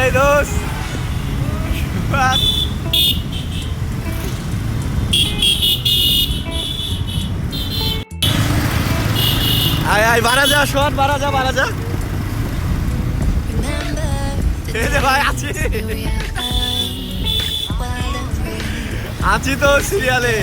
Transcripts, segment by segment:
এই দোষ আয় আয় বাড়া যা শোন বাড়া যা এই যে ভাই আছি তো সিরিয়ালে।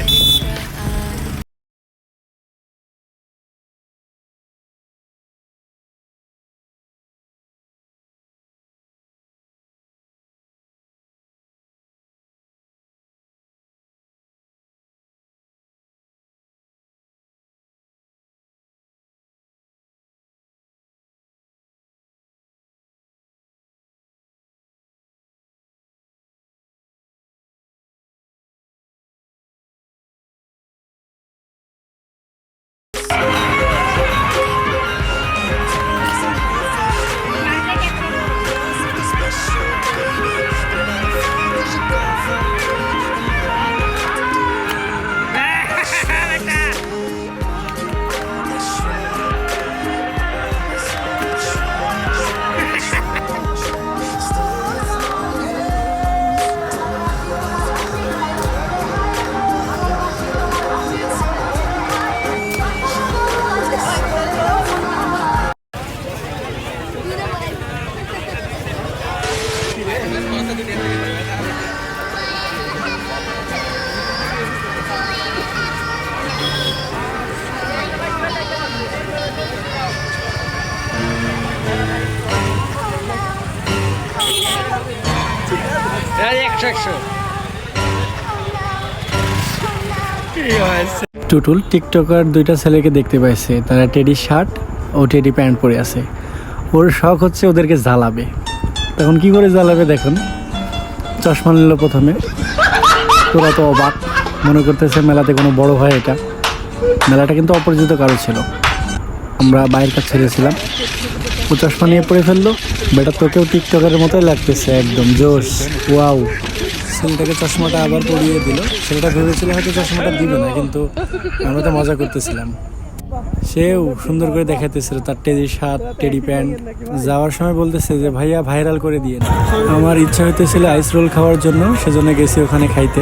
টুটুল টিকটকার দুইটা ছেলেকে দেখতে পাইছে, তারা টেডি শার্ট ও টেডি প্যান্ট পরে আছে। ওর শখ হচ্ছে ওদেরকে জ্বালাবে। তখন কি করে জ্বালাবে দেখুন, চশমা নিল প্রথমে। তোরা তো অবাক, মনে করতেছে মেলাতে কোনো বড় ভাই এটা। মেলাটা কিন্তু অপরিচিত কারো ছিল, আমরা বাইরের কাছে ছেড়েছিলাম। ও চশমা নিয়ে পড়ে ফেললো। বেটা তোকেও টিকটকের মতোই লাগতেছে, একদম জোশ, ওয়াও। ছেলেটাকে চশমাটা আবার পরিয়ে দিল। ছেলেটা ভেবেছিল হয়তো চশমাটা দিবে না, কিন্তু আমরা তো মজা করতেছিলাম। সেও সুন্দর করে দেখাতেছিল তার টেডি শার্ট টেডি প্যান্ট। যাওয়ার সময় বলতেছে যে ভাইয়া ভাইরাল করে দিয়ে। আমার ইচ্ছা হইতেছিল আইস রোল খাওয়ার জন্য, সেজন্য গেছি ওখানে খাইতে।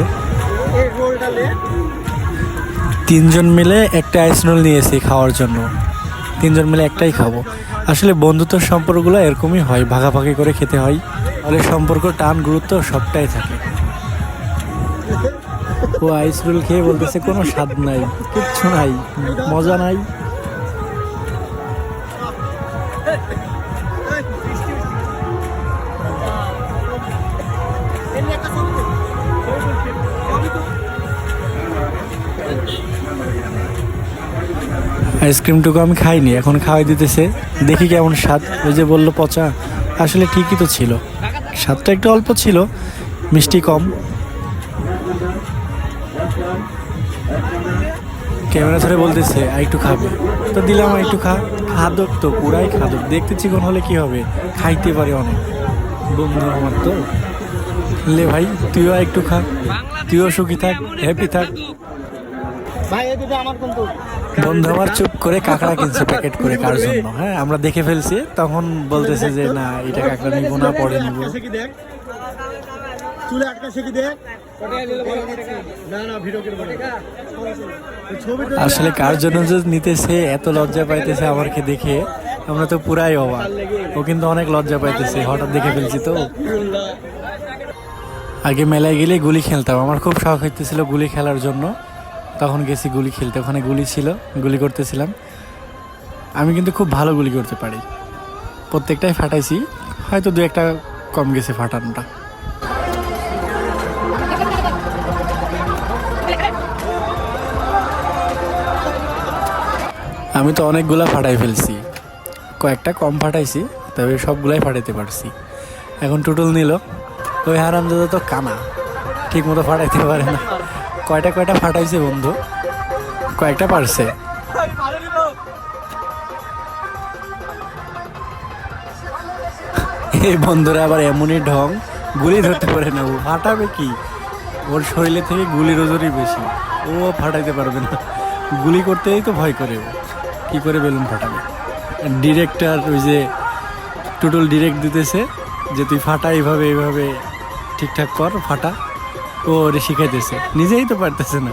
3 জন মিলে একটা আইস রোল নিয়েছি খাওয়ার জন্য। 3 জন মিলে একটাই খাবো। আসলে বন্ধুত্বের সম্পর্কগুলো এরকমই হয়, ভাগাভাগি করে খেতে হয়। তাহলে সম্পর্ক টান গুরুত্ব সবটাই থাকে। ও আইস রোল খেয়ে বলতেছে কোনো স্বাদ নাই, কিচ্ছু নাই, মজা নাই। আইসক্রিমটুকু আমি খাইনি, এখন খাওয়াই দিতেছে, দেখি কেমন স্বাদ। ওই যে বললো পচা, আসলে ঠিকই তো ছিল। স্বাদটা একটু অল্প ছিল, মিষ্টি কম। ক্যামেরা ধরে বলতেছে আর একটু খাবে, তো দিলাম আর একটু খাদক তো পুরাই খাদক। দেখতে চিকন হলে কি হবে, খাইতে পারে অনেক। বন্ধু আমার তো লে ভাই, তুইও একটু খা, তুইও সুখী থাক, হ্যাপি থাক। বন্ধু আমার চুপ করে কাঁকড়া কিনছে প্যাকেট করে কার জন্য। হ্যাঁ, আমরা দেখে ফেলছি, তখন বলতেছে যে না এটা কাঁকড়া নিবো না, পরে নিবো। আসলে কার জন্য যে নিতেছে, এত লজ্জা পাইতেছে আমাকে দেখে, আমরা তো পুরাই অবাক। ও কিন্তু অনেক লজ্জা পাইতেছে, হঠাৎ দেখে ফেলছি তো। আগে মেলায় গেলে গুলি খেলতাম, আমার খুব শখ হইতেছিল গুলি খেলার জন্য। তখন গেছি গুলি খেলতে, ওখানে গুলি ছিল, গুলি করতেছিলাম। আমি কিন্তু খুব ভালো গুলি করতে পারি, প্রত্যেকটাই ফাটাইছি, হয়তো 2-1টা কম গেছে ফাটানোটা। আমি তো অনেকগুলা ফাটাই ফেলছি, কয়েকটা কম ফাটাইছি, তবে সবগুলাই ফাটাইতে পারছি। এখন টুটুল নিল, ওই হারামজাদা তো কানা, ঠিক মতো ফাটাইতে পারে না। কয়টা ফাটাইছে বন্ধু, কয়েকটা পারছে। এই বন্ধুরা আবার এমনই ঢং, গুলি ধরতে পারে না। ও ফাটাবে কি, ওর শরীরে থেকে গুলির ওজনই বেশি, ও ফাটাইতে পারবে না। গুলি করতেই তো ভয় করে, ও কি করে বেলুন ফাটাবে। ডিরেক্টর ওই যে টুটুল ডিরেক্ট দিতেছে, যে তুই ফাটা এইভাবে এইভাবে ঠিকঠাক কর ফাটা। ও ওরে শিখাইতেছে, নিজেই তো পারতেছে না।